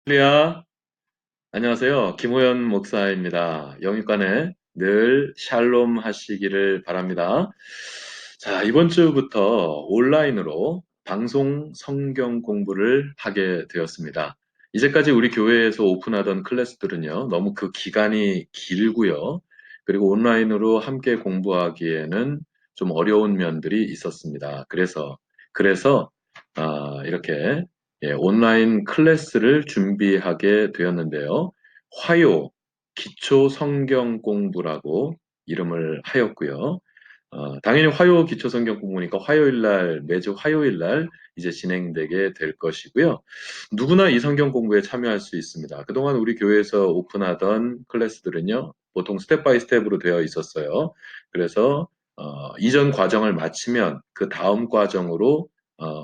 리아, 안녕하세요. 김호연 목사입니다. 영육간에 늘 샬롬 하시기를 바랍니다. 자, 이번 주부터 온라인으로 방송 성경 공부를 하게 되었습니다. 이제까지 우리 교회에서 오픈하던 클래스들은요, 너무 그 기간이 길고요. 그리고 온라인으로 함께 공부하기에는 좀 어려운 면들이 있었습니다. 그래서, 이렇게 온라인 클래스를 준비하게 되었는데요. 화요, 기초 성경 공부라고 이름을 하였고요. 당연히 화요 기초 성경 공부니까 화요일 날, 매주 화요일 날 이제 진행되게 될 것이고요. 누구나 이 성경 공부에 참여할 수 있습니다. 그동안 우리 교회에서 오픈하던 클래스들은요, 보통 스텝 바이 스텝으로 되어 있었어요. 그래서 이전 과정을 마치면 그 다음 과정으로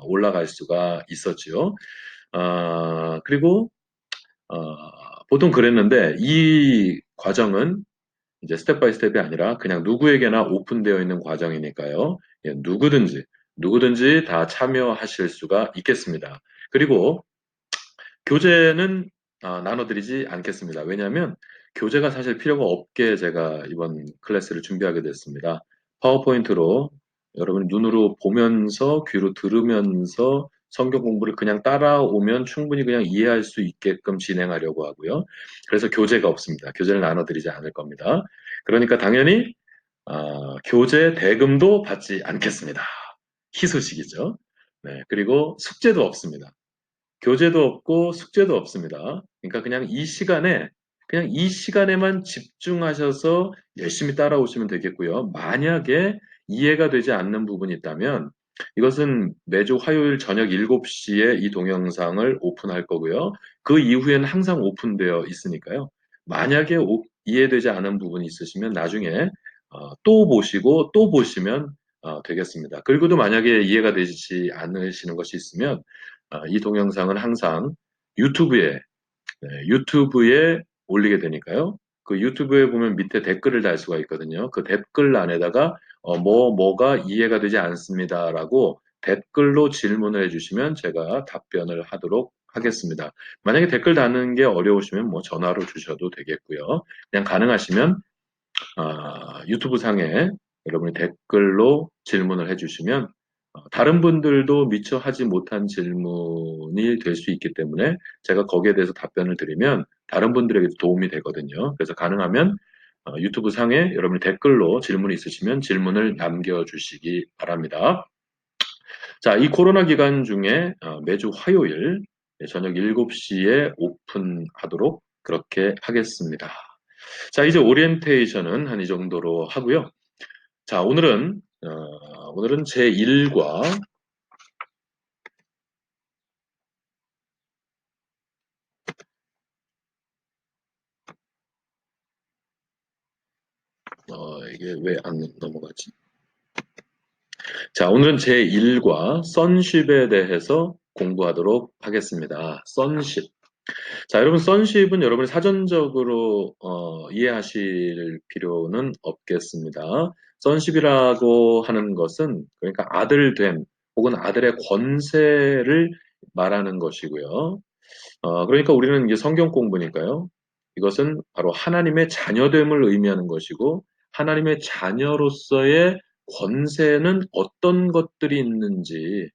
올라갈 수가 있었지요. 그리고 보통 그랬는데 이 과정은 이제 스텝 바이 스텝이 아니라 그냥 누구에게나 오픈되어 있는 과정이니까요. 예, 누구든지 다 참여하실 수가 있겠습니다. 그리고 교재는 나눠드리지 않겠습니다. 왜냐하면 교재가 사실 필요가 없게 제가 이번 클래스를 준비하게 됐습니다. 파워포인트로 여러분 눈으로 보면서 귀로 들으면서 성경 공부를 그냥 따라오면 충분히 그냥 이해할 수 있게끔 진행하려고 하고요. 그래서 교재가 없습니다. 교재를 나눠드리지 않을 겁니다. 그러니까 당연히 교재 대금도 받지 않겠습니다. 희소식이죠. 네, 그리고 숙제도 없습니다. 교재도 없고 숙제도 없습니다. 그러니까 그냥 이 시간에만 집중하셔서 열심히 따라오시면 되겠고요. 만약에 이해가 되지 않는 부분이 있다면 이것은 매주 화요일 저녁 7시에 이 동영상을 오픈할 거고요. 그 이후에는 항상 오픈되어 있으니까요. 만약에 이해되지 않은 부분이 있으시면 나중에 또 보시고 또 보시면 되겠습니다. 그리고도 만약에 이해가 되지 않으시는 것이 있으면 이 동영상은 항상 유튜브에, 유튜브에 올리게 되니까요. 그 유튜브에 보면 밑에 댓글을 달 수가 있거든요. 그 댓글란에다가 뭐가 이해가 되지 않습니다라고 댓글로 질문을 해주시면 제가 답변을 하도록 하겠습니다. 만약에 댓글 다는 게 어려우시면 뭐 전화로 주셔도 되겠고요. 그냥 가능하시면 유튜브 상에 여러분이 댓글로 질문을 해주시면 다른 분들도 미처 하지 못한 질문이 될 수 있기 때문에 제가 거기에 대해서 답변을 드리면 다른 분들에게 도움이 되거든요. 그래서 가능하면 유튜브 상에 여러분이 댓글로 질문이 있으시면 질문을 남겨주시기 바랍니다. 자, 이 코로나 기간 중에 매주 화요일 저녁 7시에 오픈하도록 그렇게 하겠습니다. 자, 이제 오리엔테이션은 한 이 정도로 하고요. 자, 오늘은 제 1과 이게 왜 안 넘어가지? 자, 오늘은 제 1과 선쉽에 대해서 공부하도록 하겠습니다. 선쉽. 자, 여러분, 선쉽은 여러분이 사전적으로 이해하실 필요는 없겠습니다. 선쉽이라고 하는 것은 그러니까 아들됨 혹은 아들의 권세를 말하는 것이고요. 그러니까 우리는 이제 성경 공부니까요. 이것은 바로 하나님의 자녀됨을 의미하는 것이고, 하나님의 자녀로서의 권세는 어떤 것들이 있는지,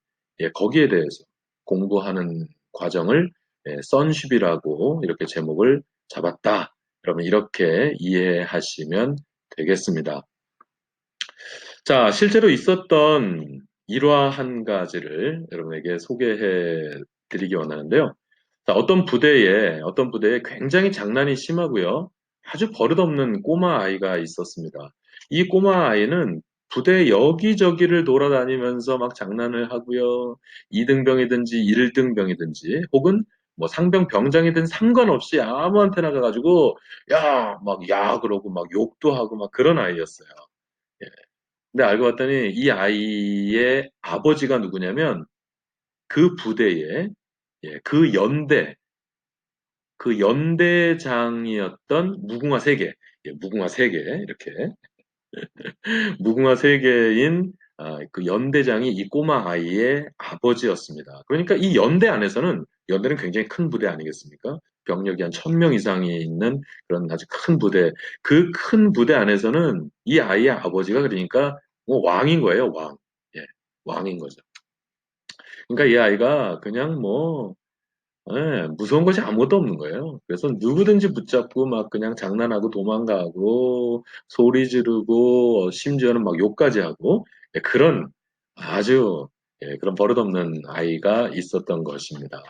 거기에 대해서 공부하는 과정을 선십이라고 이렇게 제목을 잡았다. 여러분, 이렇게 이해하시면 되겠습니다. 자, 실제로 있었던 일화 한 가지를 여러분에게 소개해 드리기 원하는데요. 자, 어떤 부대에 굉장히 장난이 심하고요. 아주 버릇없는 꼬마 아이가 있었습니다. 이 꼬마 아이는 부대 여기저기를 돌아다니면서 막 장난을 하고요. 2등병이든지 1등병이든지 혹은 뭐 상병 병장이든 상관없이 아무한테나 가가지고 야 그러고 막 욕도 하고 막 그런 아이였어요. 예. 근데 알고 봤더니 이 아이의 아버지가 누구냐면 그 부대에 그 연대장이었던 무궁화 세계 이렇게 무궁화 세계인 그 연대장이 이 꼬마 아이의 아버지였습니다. 그러니까 이 연대 안에서는 연대는 굉장히 큰 부대 아니겠습니까? 병력이 한 1000명 이상이 있는 그런 아주 큰 부대. 그 큰 부대 안에서는 이 아이의 아버지가 그러니까 뭐 왕인 거예요, 왕. 예, 왕인 거죠. 그러니까 이 아이가 그냥 뭐 무서운 것이 아무것도 없는 거예요. 그래서 누구든지 붙잡고 막 그냥 장난하고 도망가고 소리 지르고 심지어는 막 욕까지 하고 그런 아주 그런 버릇없는 아이가 있었던 것입니다.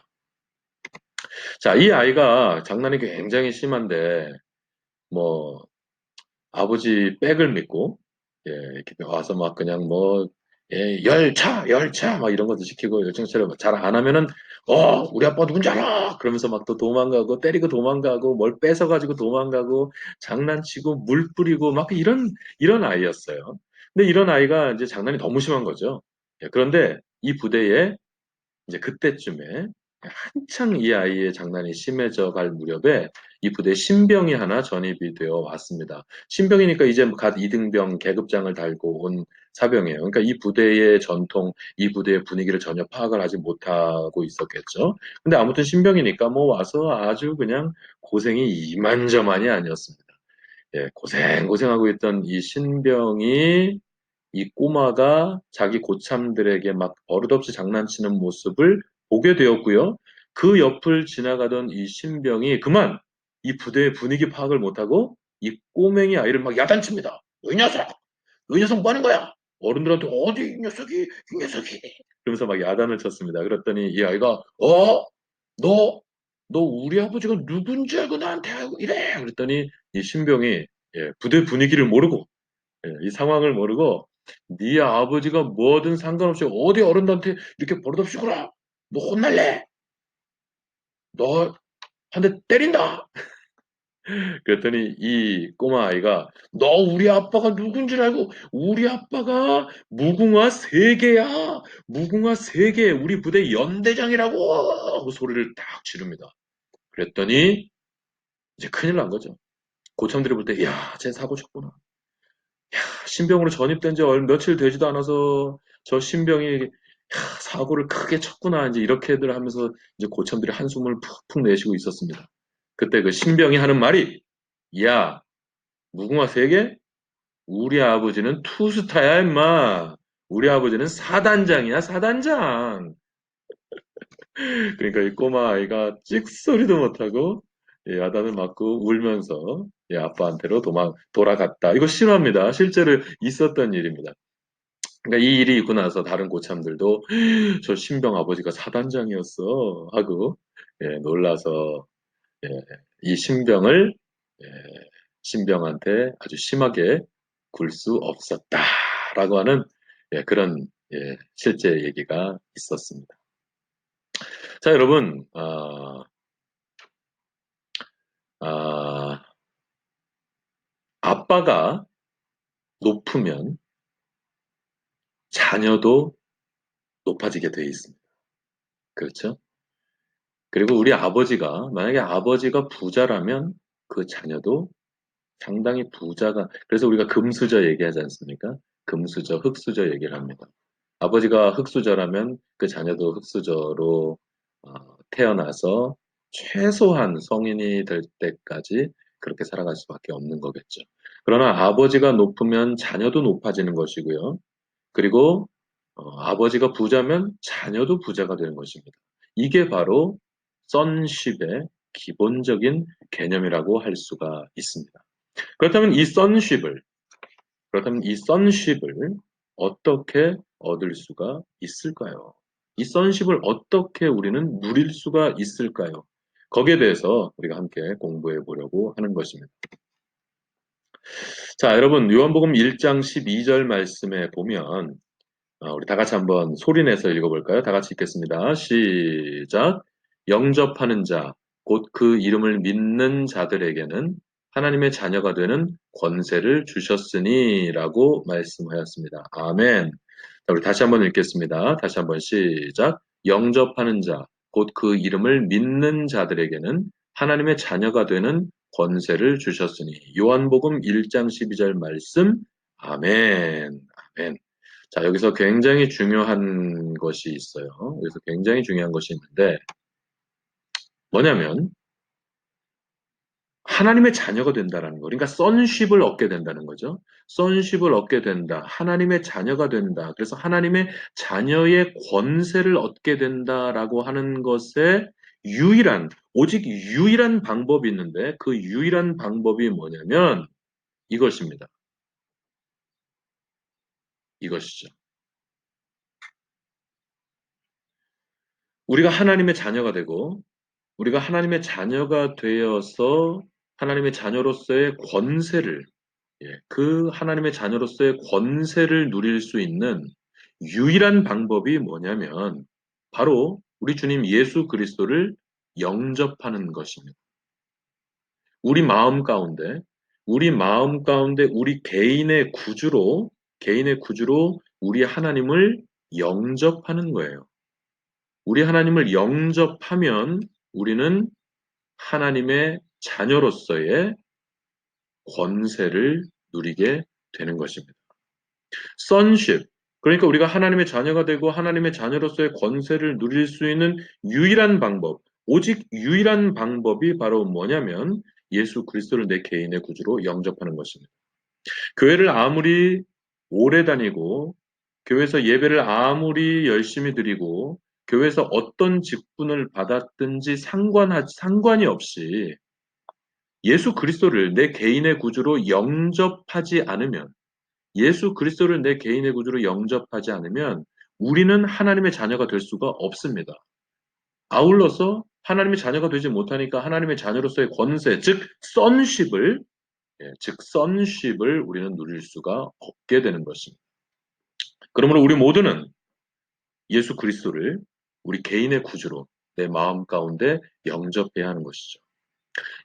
자, 이 아이가 장난이 굉장히 심한데 뭐 아버지 백을 믿고, 이렇게 와서 막 그냥 뭐, 열차, 열차, 막 이런 것도 시키고, 열정차를 잘 안 하면은, 우리 아빠 누군지 알아! 그러면서 막 또 도망가고, 때리고 도망가고, 뭘 뺏어가지고 도망가고, 장난치고, 물 뿌리고, 막 이런 아이였어요. 근데 이런 아이가 이제 장난이 너무 심한 거죠. 그런데 이 부대에 이제 그때쯤에 한창 이 아이의 장난이 심해져 갈 무렵에 이 부대에 신병이 하나 전입이 되어 왔습니다. 신병이니까 이제 갓 이등병 계급장을 달고 온 사병이에요. 그러니까 이 부대의 전통, 이 부대의 분위기를 전혀 파악을 하지 못하고 있었겠죠. 근데 아무튼 신병이니까 뭐 와서 아주 그냥 고생이 이만저만이 아니었습니다. 고생하고 있던 이 신병이 이 꼬마가 자기 고참들에게 막 버릇없이 장난치는 모습을 보게 되었고요. 그 옆을 지나가던 이 신병이 그만 이 부대의 분위기 파악을 못하고 이 꼬맹이 아이를 막 야단칩니다. 이 녀석! 이 녀석 뭐 하는 거야? 어른들한테 어디 이 녀석이, 이 녀석이. 그러면서 막 야단을 쳤습니다. 그랬더니 이 아이가 너, 너 우리 아버지가 누군지 알고 나한테 하고 이래. 그랬더니 이 신병이 부대 분위기를 모르고 이 상황을 모르고 네 아버지가 뭐든 상관없이 어디 어른들한테 이렇게 버릇없이 굴어. 너 혼날래? 너 한 대 때린다. 그랬더니 이 꼬마 아이가 너 우리 아빠가 누군지 알고 우리 아빠가 무궁화 세계야. 무궁화 세계 우리 부대 연대장이라고 하고 소리를 딱 지릅니다. 그랬더니 이제 큰일 난 거죠. 고참들이 볼 때, 야, 쟤 사고 쳤구나. 신병으로 전입된 지 며칠 되지도 않아서 저 신병이 사고를 크게 쳤구나. 이제 이렇게들 하면서 이제 고참들이 한숨을 푹푹 내쉬고 있었습니다. 그때 그 신병이 하는 말이, 야, 무궁화 세계? 우리 아버지는 투스타야, 임마. 우리 아버지는 사단장이야, 사단장. 그러니까 이 꼬마 아이가 찍소리도 못하고 야단을 맞고 울면서 아빠한테로 돌아갔다. 이거 실화입니다. 실제로 있었던 일입니다. 그러니까 이 일이 있고 나서 다른 고참들도 저 신병 아버지가 사단장이었어 하고 놀라서 예, 이 신병을 예, 신병한테 아주 심하게 굴 수 없었다라고 하는 그런 실제 얘기가 있었습니다. 자, 여러분, 아, 아빠가 높으면 자녀도 높아지게 되어 있습니다. 그렇죠? 그리고 우리 아버지가, 만약에 아버지가 부자라면 그 자녀도 상당히 부자가, 그래서 우리가 금수저 얘기하지 않습니까? 금수저, 흙수저 얘기를 합니다. 아버지가 흙수저라면 그 자녀도 흙수저로 태어나서 최소한 성인이 될 때까지 그렇게 살아갈 수밖에 없는 거겠죠. 그러나 아버지가 높으면 자녀도 높아지는 것이고요. 그리고 아버지가 부자면 자녀도 부자가 되는 것입니다. 이게 바로 선십의 기본적인 개념이라고 할 수가 있습니다. 그렇다면 이 선십을 그렇다면 이 선십을 어떻게 얻을 수가 있을까요? 이 선십을 어떻게 우리는 누릴 수가 있을까요? 거기에 대해서 우리가 함께 공부해 보려고 하는 것입니다. 자, 여러분, 요한복음 1장 12절 말씀에 보면 우리 다 같이 한번 소리 내서 읽어볼까요? 다 같이 읽겠습니다. 시작. 영접하는 자, 곧 그 이름을 믿는 자들에게는 하나님의 자녀가 되는 권세를 주셨으니 라고 말씀하였습니다. 아멘. 자, 우리 다시 한번 읽겠습니다. 다시 한번 시작. 영접하는 자, 곧 그 이름을 믿는 자들에게는 하나님의 자녀가 되는 권세를 주셨으니. 요한복음 1장 12절 말씀. 아멘. 아멘. 자, 여기서 굉장히 중요한 것이 있어요. 여기서 굉장히 중요한 것이 있는데, 뭐냐면, 하나님의 자녀가 된다라는 거. 그러니까 sonship을 얻게 된다는 거죠. sonship을 얻게 된다. 하나님의 자녀가 된다. 그래서 하나님의 자녀의 권세를 얻게 된다라고 하는 것에 오직 유일한 방법이 있는데 그 유일한 방법이 뭐냐면 이것입니다. 이것이죠. 우리가 하나님의 자녀가 되고 우리가 하나님의 자녀가 되어서 하나님의 자녀로서의 권세를 그 하나님의 자녀로서의 권세를 누릴 수 있는 유일한 방법이 뭐냐면 바로 우리 주님 예수 그리스도를 영접하는 것입니다. 우리 마음 가운데, 우리 마음 가운데 우리 개인의 구주로 우리 하나님을 영접하는 거예요. 우리 하나님을 영접하면 우리는 하나님의 자녀로서의 권세를 누리게 되는 것입니다. sonship. 그러니까 우리가 하나님의 자녀가 되고 하나님의 자녀로서의 권세를 누릴 수 있는 유일한 방법, 오직 유일한 방법이 바로 뭐냐면 예수 그리스도를 내 개인의 구주로 영접하는 것입니다. 교회를 아무리 오래 다니고 교회에서 예배를 아무리 열심히 드리고 교회에서 어떤 직분을 받았든지 상관이 없이 예수 그리스도를 내 개인의 구주로 영접하지 않으면 예수 그리스도를 내 개인의 구주로 영접하지 않으면 우리는 하나님의 자녀가 될 수가 없습니다. 아울러서 하나님의 자녀가 되지 못하니까 하나님의 자녀로서의 권세, 즉 sonship을 우리는 누릴 수가 없게 되는 것입니다. 그러므로 우리 모두는 예수 그리스도를 우리 개인의 구주로 내 마음 가운데 영접해야 하는 것이죠.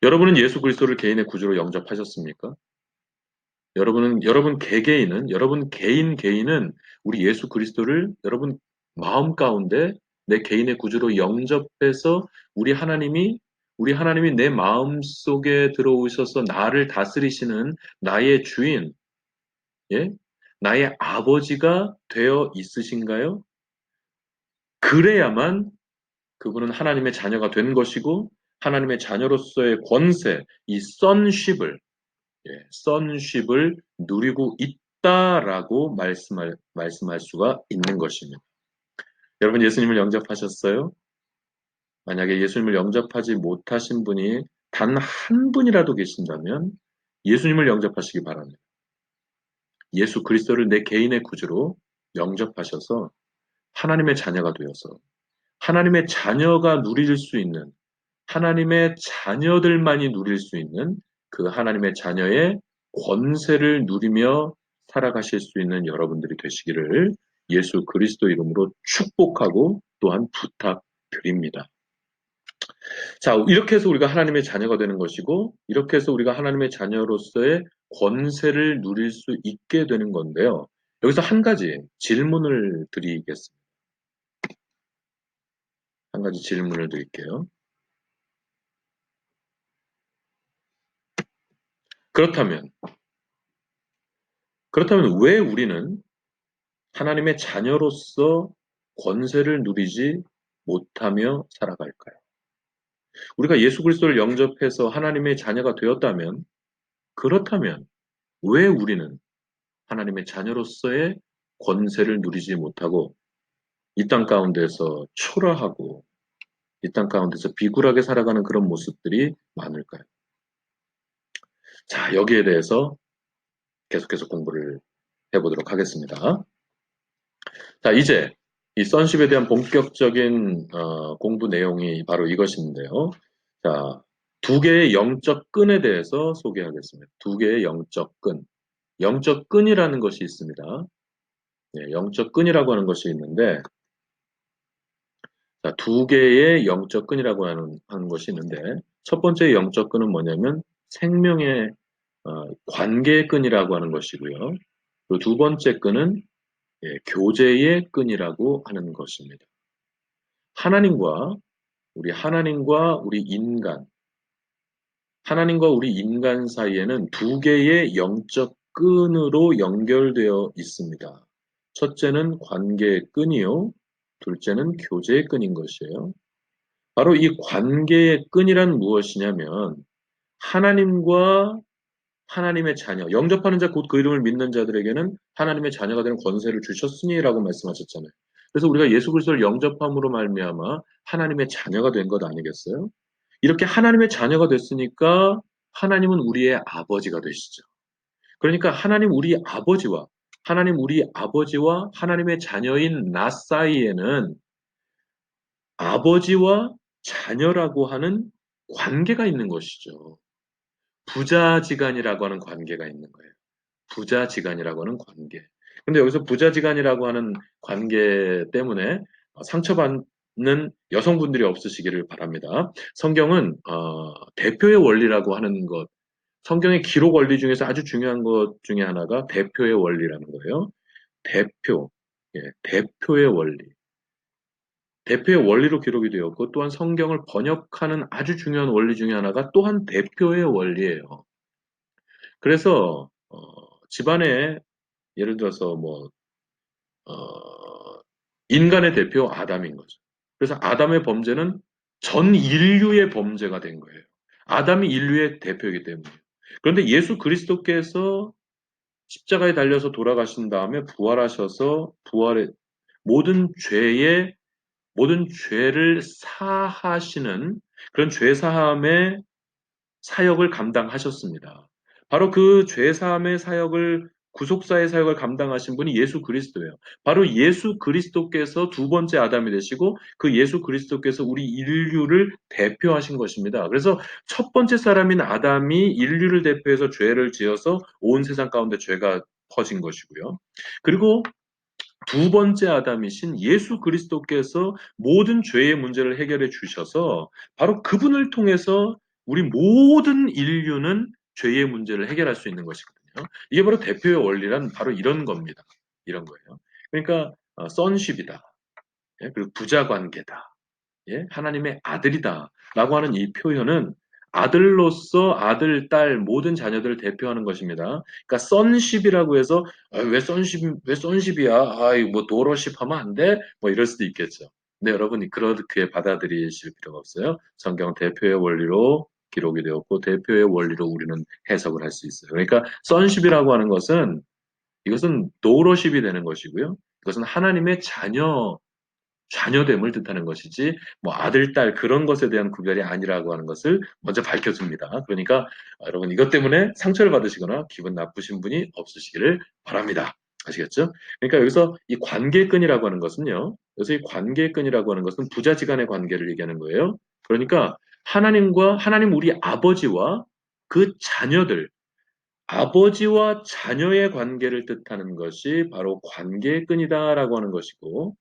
여러분은 예수 그리스도를 개인의 구주로 영접하셨습니까? 여러분 개인은 우리 예수 그리스도를 여러분 마음 가운데 내 개인의 구주로 영접해서 우리 하나님이 내 마음 속에 들어오셔서 나를 다스리시는 나의 주인, 예? 나의 아버지가 되어 있으신가요? 그래야만 그분은 하나님의 자녀가 된 것이고 하나님의 자녀로서의 권세, 이 sonship을 누리고 있다라고 말씀할 수가 있는 것입니다. 여러분 예수님을 영접하셨어요? 만약에 예수님을 영접하지 못하신 분이 단 한 분이라도 계신다면 예수님을 영접하시기 바랍니다. 예수 그리스도를 내 개인의 구주로 영접하셔서 하나님의 자녀가 되어서 하나님의 자녀가 누릴 수 있는 하나님의 자녀들만이 누릴 수 있는 그 하나님의 자녀의 권세를 누리며 살아가실 수 있는 여러분들이 되시기를 예수 그리스도 이름으로 축복하고 또한 부탁드립니다. 자, 이렇게 해서 우리가 하나님의 자녀가 되는 것이고, 이렇게 해서 우리가 하나님의 자녀로서의 권세를 누릴 수 있게 되는 건데요. 여기서 한 가지 질문을 드리겠습니다. 한 가지 질문을 드릴게요. 그렇다면, 그렇다면 왜 우리는 하나님의 자녀로서 권세를 누리지 못하며 살아갈까요? 우리가 예수 그리스도를 영접해서 하나님의 자녀가 되었다면, 그렇다면 왜 우리는 하나님의 자녀로서의 권세를 누리지 못하고 이 땅 가운데서 초라하고 이 땅 가운데서 비굴하게 살아가는 그런 모습들이 많을까요? 자, 여기에 대해서 계속해서 공부를 해보도록 하겠습니다. 자, 이제 이 선십에 대한 본격적인 공부 내용이 바로 이것인데요. 자, 두 개의 영적 끈에 대해서 소개하겠습니다. 두 개의 영적 끈. 영적 끈이라는 것이 있습니다. 영적 끈이라고 하는 것이 있는데, 자, 두 개의 영적 끈이라고 하는 것이 있는데, 첫 번째 영적 끈은 뭐냐면 생명의 관계의 끈이라고 하는 것이고요. 그리고 두 번째 끈은 교제의 끈이라고 하는 것입니다. 하나님과 하나님과 우리 인간 사이에는 두 개의 영적 끈으로 연결되어 있습니다. 첫째는 관계의 끈이요. 둘째는 교제의 끈인 것이에요. 바로 이 관계의 끈이란 무엇이냐면 하나님과 하나님의 자녀, 영접하는 자 곧 그 이름을 믿는 자들에게는 하나님의 자녀가 되는 권세를 주셨으니라고 말씀하셨잖아요. 그래서 우리가 예수 그리스도를 영접함으로 말미암아 하나님의 자녀가 된 것 아니겠어요? 이렇게 하나님의 자녀가 됐으니까 하나님은 우리의 아버지가 되시죠. 그러니까 하나님 우리 아버지와 하나님의 자녀인 나 사이에는 아버지와 자녀라고 하는 관계가 있는 것이죠. 부자지간이라고 하는 관계가 있는 거예요. 부자지간이라고 하는 관계. 근데 여기서 부자지간이라고 하는 관계 때문에 상처받는 여성분들이 없으시기를 바랍니다. 성경은 대표의 원리라고 하는 것, 성경의 기록 원리 중에서 아주 중요한 것 중에 하나가 대표의 원리라는 거예요. 대표, 예, 대표의 원리. 대표의 원리로 기록이 되었고 또한 성경을 번역하는 아주 중요한 원리 중에 하나가 또한 대표의 원리예요. 그래서 집안에 예를 들어서 뭐 인간의 대표 아담인 거죠. 그래서 아담의 범죄는 전 인류의 범죄가 된 거예요. 아담이 인류의 대표이기 때문에. 그런데 예수 그리스도께서 십자가에 달려서 돌아가신 다음에 부활하셔서 부활의 모든 죄의 모든 죄를 사하시는 그런 죄 사함의 사역을 감당하셨습니다. 바로 그 죄사함의 사역을 구속사의 사역을 감당하신 분이 예수 그리스도예요. 바로 예수 그리스도께서 두 번째 아담이 되시고 그 예수 그리스도께서 우리 인류를 대표하신 것입니다. 그래서 첫 번째 사람인 아담이 인류를 대표해서 죄를 지어서 온 세상 가운데 죄가 퍼진 것이고요. 그리고 두 번째 아담이신 예수 그리스도께서 모든 죄의 문제를 해결해 주셔서 바로 그분을 통해서 우리 모든 인류는 죄의 문제를 해결할 수 있는 것이거든요. 이게 바로 대표의 원리란 바로 이런 겁니다. 이런 거예요. 그러니까 sonship이다. 예, 그리고 부자 관계다. 예? 하나님의 아들이다라고 하는 이 표현은 아들로서 아들, 딸 모든 자녀들을 대표하는 것입니다. 그러니까 sonship이라고 해서 왜 sonship이야? 아이 뭐 도러십 하면 안 돼? 뭐 이럴 수도 있겠죠. 근데 여러분이 그렇게 받아들이실 필요가 없어요. 성경 대표의 원리로 기록이 되었고 대표의 원리로 우리는 해석을 할 수 있어요. 그러니까 sonship이라고 하는 것은 이것은 도러십이 되는 것이고요. 이것은 하나님의 자녀됨을 뜻하는 것이지 뭐 아들, 딸 그런 것에 대한 구별이 아니라고 하는 것을 먼저 밝혀줍니다. 그러니까 여러분 이것 때문에 상처를 받으시거나 기분 나쁘신 분이 없으시기를 바랍니다. 아시겠죠? 그러니까 여기서 이 관계끈이라고 하는 것은요. 여기서 이 관계끈이라고 하는 것은 부자지간의 관계를 얘기하는 거예요. 그러니까 하나님 우리 아버지와 그 자녀들 아버지와 자녀의 관계를 뜻하는 것이 바로 관계의 끈이다라고 하는 것이고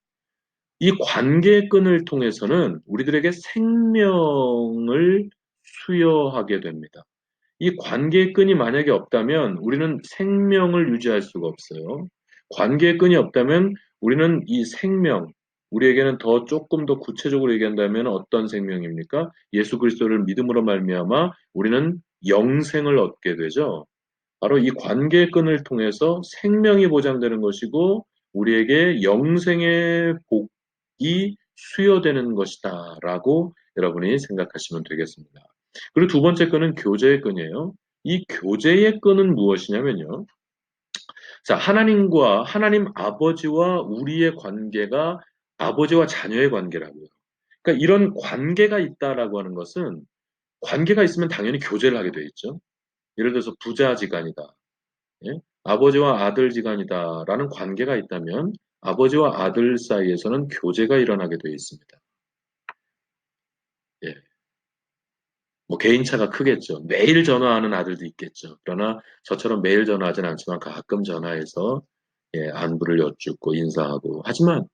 이 관계의 끈을 통해서는 우리들에게 생명을 수여하게 됩니다. 이 관계의 끈이 만약에 없다면 우리는 생명을 유지할 수가 없어요. 관계의 끈이 없다면 우리는 이 생명, 우리에게는 더 조금 더 구체적으로 얘기한다면 어떤 생명입니까? 예수 그리스도를 믿음으로 말미암아 우리는 영생을 얻게 되죠. 바로 이 관계의 끈을 통해서 생명이 보장되는 것이고 우리에게 영생의 복이 수여되는 것이다라고 여러분이 생각하시면 되겠습니다. 그리고 두 번째 끈은 교제의 끈이에요. 이 교제의 끈은 무엇이냐면요. 자, 하나님 아버지와 우리의 관계가 아버지와 자녀의 관계라고요. 그러니까 이런 관계가 있다라고 하는 것은 관계가 있으면 당연히 교제를 하게 돼 있죠. 예를 들어서 부자지간이다. 예? 아버지와 아들 지간이다라는 관계가 있다면 아버지와 아들 사이에서는 교제가 일어나게 되어 있습니다. 예. 뭐 개인차가 크겠죠. 매일 전화하는 아들도 있겠죠. 그러나 저처럼 매일 전화하진 않지만 가끔 전화해서 안부를 여쭙고 인사하고 하지만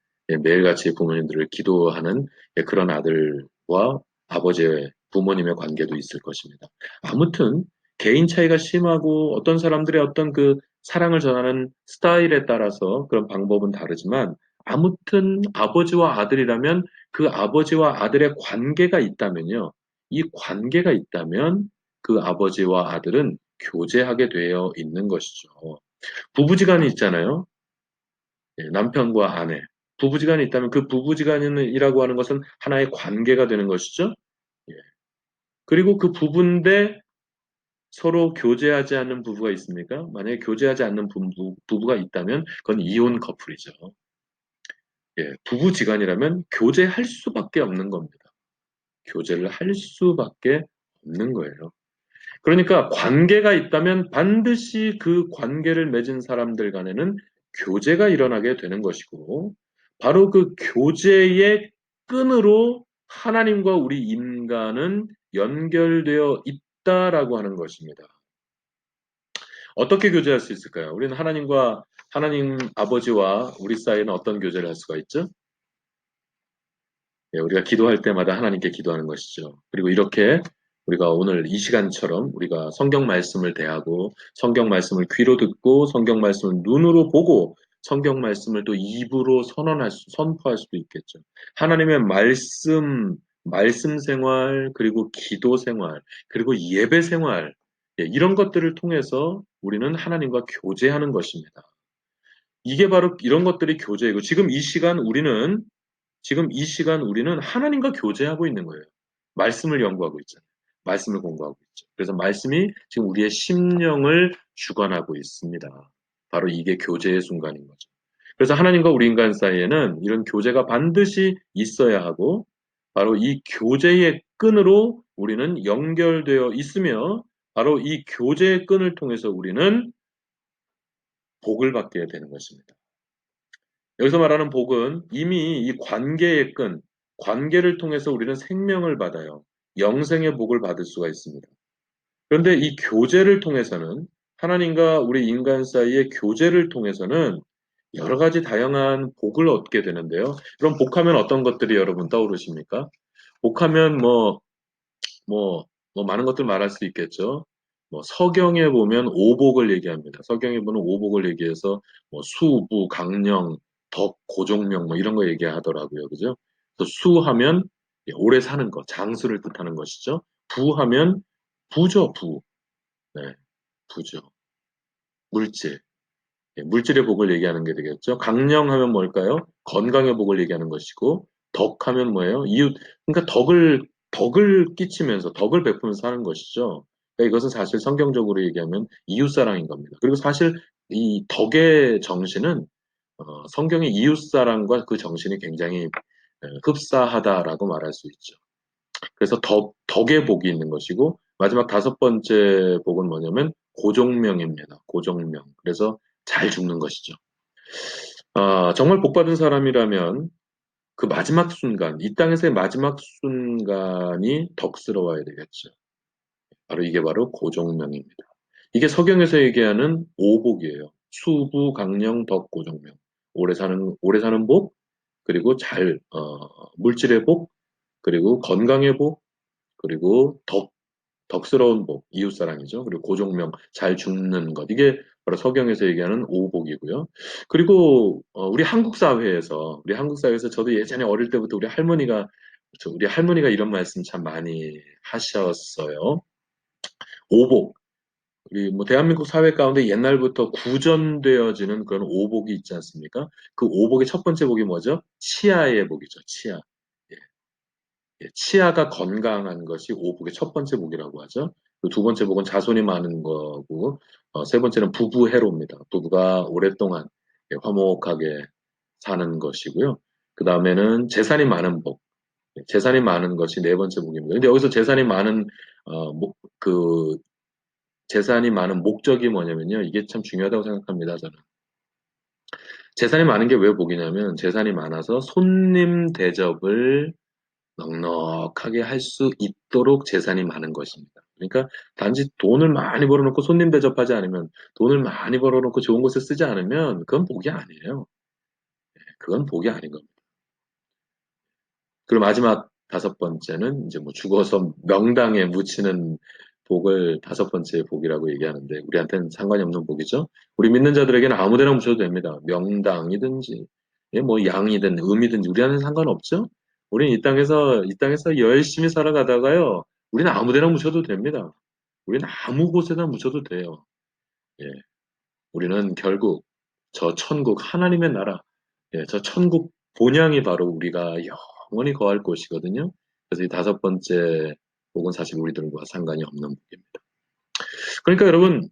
매일같이 부모님들을 기도하는 그런 아들과 아버지의 부모님의 관계도 있을 것입니다. 아무튼 개인 차이가 심하고 어떤 사람들의 어떤 그 사랑을 전하는 스타일에 따라서 그런 방법은 다르지만 아무튼 아버지와 아들이라면 그 아버지와 아들의 관계가 있다면요. 이 관계가 있다면 그 아버지와 아들은 교제하게 되어 있는 것이죠. 부부지간이 있잖아요. 예, 남편과 아내. 부부지간이 있다면 그 부부지간이라고 하는 것은 하나의 관계가 되는 것이죠. 예. 그리고 그 부부인데 서로 교제하지 않는 부부가 있습니까? 만약에 교제하지 않는 부부가 있다면 그건 이혼 커플이죠. 예, 부부지간이라면 교제할 수밖에 없는 겁니다. 교제를 할 수밖에 없는 거예요. 그러니까 관계가 있다면 반드시 그 관계를 맺은 사람들 간에는 교제가 일어나게 되는 것이고, 바로 그 교제의 끈으로 하나님과 우리 인간은 연결되어 있다라고 하는 것입니다. 어떻게 교제할 수 있을까요? 우리는 하나님 아버지와 우리 사이에는 어떤 교제를 할 수가 있죠? 예, 우리가 기도할 때마다 하나님께 기도하는 것이죠. 그리고 이렇게 우리가 오늘 이 시간처럼 우리가 성경 말씀을 대하고 성경 말씀을 귀로 듣고 성경 말씀을 눈으로 보고 성경 말씀을 또 입으로 선포할 수도 있겠죠. 하나님의 말씀 생활, 그리고 기도 생활, 그리고 예배 생활, 예, 이런 것들을 통해서 우리는 하나님과 교제하는 것입니다. 이게 바로 이런 것들이 교제이고 지금 이 시간 우리는 하나님과 교제하고 있는 거예요. 말씀을 연구하고 있잖아요. 말씀을 공부하고 있죠. 그래서 말씀이 지금 우리의 심령을 주관하고 있습니다. 바로 이게 교제의 순간인 거죠. 그래서 하나님과 우리 인간 사이에는 이런 교제가 반드시 있어야 하고, 바로 이 교제의 끈으로 우리는 연결되어 있으며, 바로 이 교제의 끈을 통해서 우리는 복을 받게 되는 것입니다. 여기서 말하는 복은 이미 이 관계의 끈, 관계를 통해서 우리는 생명을 받아요. 영생의 복을 받을 수가 있습니다. 그런데 이 교제를 통해서는 하나님과 우리 인간 사이의 교제를 통해서는 여러 가지 다양한 복을 얻게 되는데요. 그럼 복하면 어떤 것들이 여러분 떠오르십니까? 복하면 뭐, 많은 것들 말할 수 있겠죠. 서경에 보면 오복을 얘기합니다. 서경에 보면 오복을 얘기해서 수부, 강령, 덕, 고종명 이런 거 얘기하더라고요. 그죠? 그래서 수하면 오래 사는 것, 장수를 뜻하는 것이죠. 부하면 부죠, 부. 네, 부죠. 물질. 예, 물질의 복을 얘기하는 게 되겠죠. 강령하면 뭘까요? 건강의 복을 얘기하는 것이고, 덕하면 뭐예요? 이웃, 그러니까 덕을 끼치면서, 덕을 베푸면서 사는 것이죠. 그러니까 이것은 사실 성경적으로 얘기하면 이웃사랑인 겁니다. 그리고 사실 이 덕의 정신은, 성경의 이웃사랑과 그 정신이 굉장히 흡사하다라고 말할 수 있죠. 그래서 덕의 복이 있는 것이고, 마지막 다섯 번째 복은 뭐냐면, 고종명입니다. 고종명. 그래서 잘 죽는 것이죠. 아, 정말 복받은 사람이라면 그 마지막 순간, 이 땅에서의 마지막 순간이 덕스러워야 되겠죠. 이게 바로 고종명입니다. 이게 서경에서 얘기하는 오복이에요. 수부, 강령, 덕, 고종명. 오래 사는 복, 그리고 물질의 복, 그리고 건강의 복, 그리고 덕스러운 복, 이웃사랑이죠. 그리고 고종명, 잘 죽는 것. 이게 바로 서경에서 얘기하는 오복이고요. 그리고 우리 한국 사회에서 저도 예전에 어릴 때부터 우리 할머니가 이런 말씀 참 많이 하셨어요. 오복. 우리 대한민국 사회 가운데 옛날부터 구전되어지는 그런 오복이 있지 않습니까? 그 오복의 첫 번째 복이 뭐죠? 치아의 복이죠. 치아. 예. 예, 치아가 건강한 것이 오복의 첫 번째 복이라고 하죠. 그 두 번째 복은 자손이 많은 거고, 세 번째는 부부해로입니다. 부부가 오랫동안 화목하게 사는 것이고요. 그 다음에는 재산이 많은 복. 예, 재산이 많은 것이 네 번째 복입니다. 근데 여기서 그, 재산이 많은 목적이 뭐냐면요. 이게 참 중요하다고 생각합니다, 저는. 재산이 많은 게 왜 복이냐면, 재산이 많아서 손님 대접을 넉넉하게 할 수 있도록 재산이 많은 것입니다. 그러니까 단지 돈을 많이 벌어놓고 손님 대접하지 않으면, 돈을 많이 벌어놓고 좋은 곳에 쓰지 않으면 그건 복이 아니에요. 그건 복이 아닌 겁니다. 그리고 마지막 다섯 번째는 이제 죽어서 명당에 묻히는 복을 다섯 번째 복이라고 얘기하는데 우리한테는 상관이 없는 복이죠. 우리 믿는 자들에게는 아무 데나 묻혀도 됩니다. 명당이든지 예, 양이든 음이든지 우리한테는 상관없죠. 우리는 이 땅에서 열심히 살아가다가요. 우리는 아무 데나 묻혀도 됩니다. 우리는 아무 곳에나 묻혀도 돼요. 예. 우리는 결국 저 천국, 하나님의 나라, 예, 저 천국 본향이 바로 우리가 영원히 거할 곳이거든요. 그래서 이 다섯 번째 복은 사실 우리들과 상관이 없는 복입니다. 그러니까 여러분,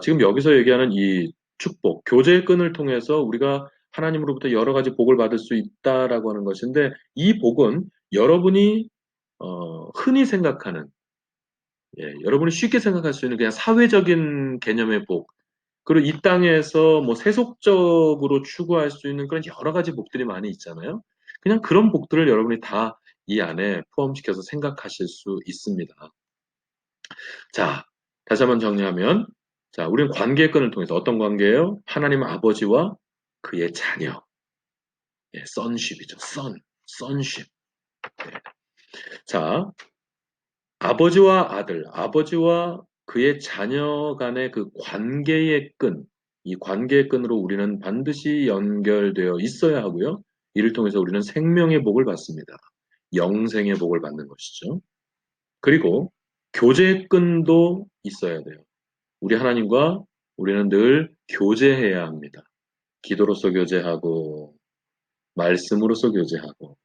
지금 여기서 얘기하는 이 축복, 교제의 끈을 통해서 우리가 하나님으로부터 여러 가지 복을 받을 수 있다라고 하는 것인데, 이 복은 여러분이 흔히 생각하는, 예, 여러분이 쉽게 생각할 수 있는 그냥 사회적인 개념의 복, 그리고 이 땅에서 뭐 세속적으로 추구할 수 있는 그런 여러 가지 복들이 많이 있잖아요. 그냥 그런 복들을 여러분이 다 이 안에 포함시켜서 생각하실 수 있습니다. 자, 다시 한번 정리하면, 자, 우리는 관계의 끈을 통해서 어떤 관계예요? 하나님 아버지와 그의 자녀, 예, sonship이죠. sonship. 예. 자, 아버지와 아들, 아버지와 그의 자녀 간의 그 관계의 끈, 이 관계의 끈으로 우리는 반드시 연결되어 있어야 하고요. 이를 통해서 우리는 생명의 복을 받습니다. 영생의 복을 받는 것이죠. 그리고 교제의 끈도 있어야 돼요. 우리 하나님과 우리는 늘 교제해야 합니다. 기도로서 교제하고, 말씀으로서 교제하고,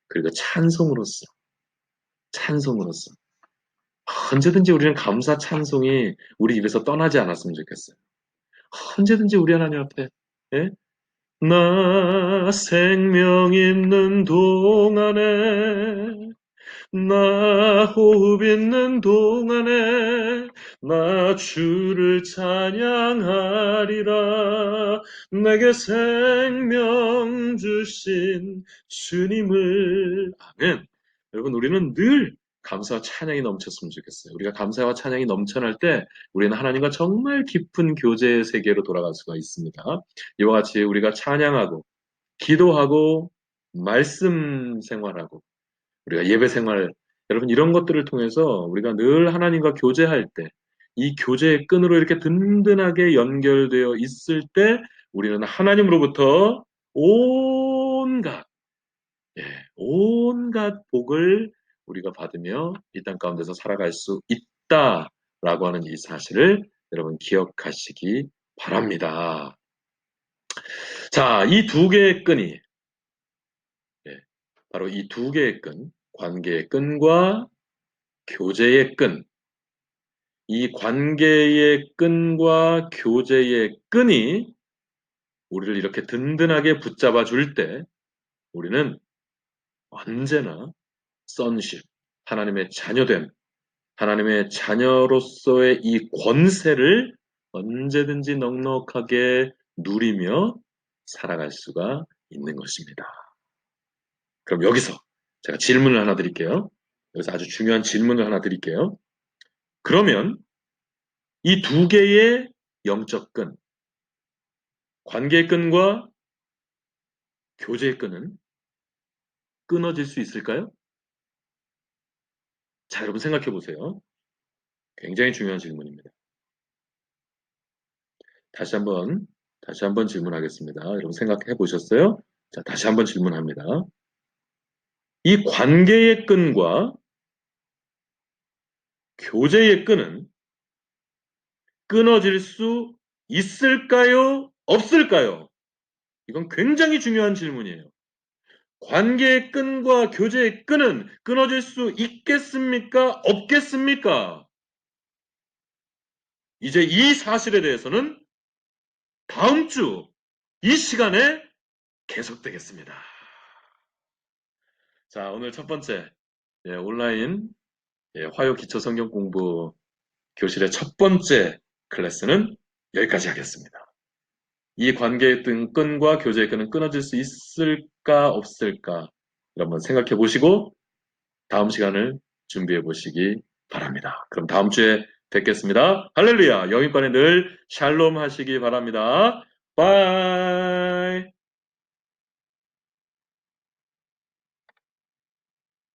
그리고 찬송으로서. 언제든지 우리는 감사 찬송이 우리 입에서 떠나지 않았으면 좋겠어요. 언제든지 우리 하나님 앞에, 예? 나 생명 있는 동안에 나 호흡 있는 동안에 나 주를 찬양하리라. 내게 생명 주신 주님을. 아멘. 여러분, 우리는 늘 감사와 찬양이 넘쳤으면 좋겠어요. 우리가 감사와 찬양이 넘쳐날 때 우리는 하나님과 정말 깊은 교제의 세계로 돌아갈 수가 있습니다. 이와 같이 우리가 찬양하고 기도하고 말씀 생활하고 우리가 예배 생활, 여러분 이런 것들을 통해서 우리가 늘 하나님과 교제할 때, 이 교제의 끈으로 이렇게 든든하게 연결되어 있을 때, 우리는 하나님으로부터 온갖, 예, 온갖 복을 우리가 받으며 이 땅 가운데서 살아갈 수 있다라고 하는 이 사실을 여러분 기억하시기 바랍니다. 자, 이 두 개의 끈이, 예, 바로 이 두 개의 끈, 관계의 끈과 교제의 끈, 이 관계의 끈과 교제의 끈이 우리를 이렇게 든든하게 붙잡아 줄 때 우리는 언제나 sonship, 하나님의 자녀됨, 하나님의 자녀로서의 이 권세를 언제든지 넉넉하게 누리며 살아갈 수가 있는 것입니다. 그럼 여기서 제가 질문을 하나 드릴게요. 여기서 아주 중요한 질문을 하나 드릴게요. 그러면 이 두 개의 영적 끈, 관계의 끈과 교제의 끈은 끊어질 수 있을까요? 자, 여러분 생각해 보세요. 굉장히 중요한 질문입니다. 다시 한번, 다시 한번 질문하겠습니다. 여러분 생각해 보셨어요? 자, 다시 한번 질문합니다. 이 관계의 끈과 교제의 끈은 끊어질 수 있을까요? 없을까요? 이건 굉장히 중요한 질문이에요. 관계의 끈과 교제의 끈은 끊어질 수 있겠습니까? 없겠습니까? 이제 이 사실에 대해서는 다음 주 이 시간에 계속되겠습니다. 자, 오늘 첫 번째 예, 온라인 예, 화요 기초 성경 공부 교실의 첫 번째 클래스는 여기까지 하겠습니다. 이 관계의 끈과 교제의 끈은 끊어질 수 있을까 없을까 한번 생각해 보시고 다음 시간을 준비해 보시기 바랍니다. 그럼 다음 주에 뵙겠습니다. 할렐루야! 영인권에 늘 샬롬 하시기 바랍니다. 바이!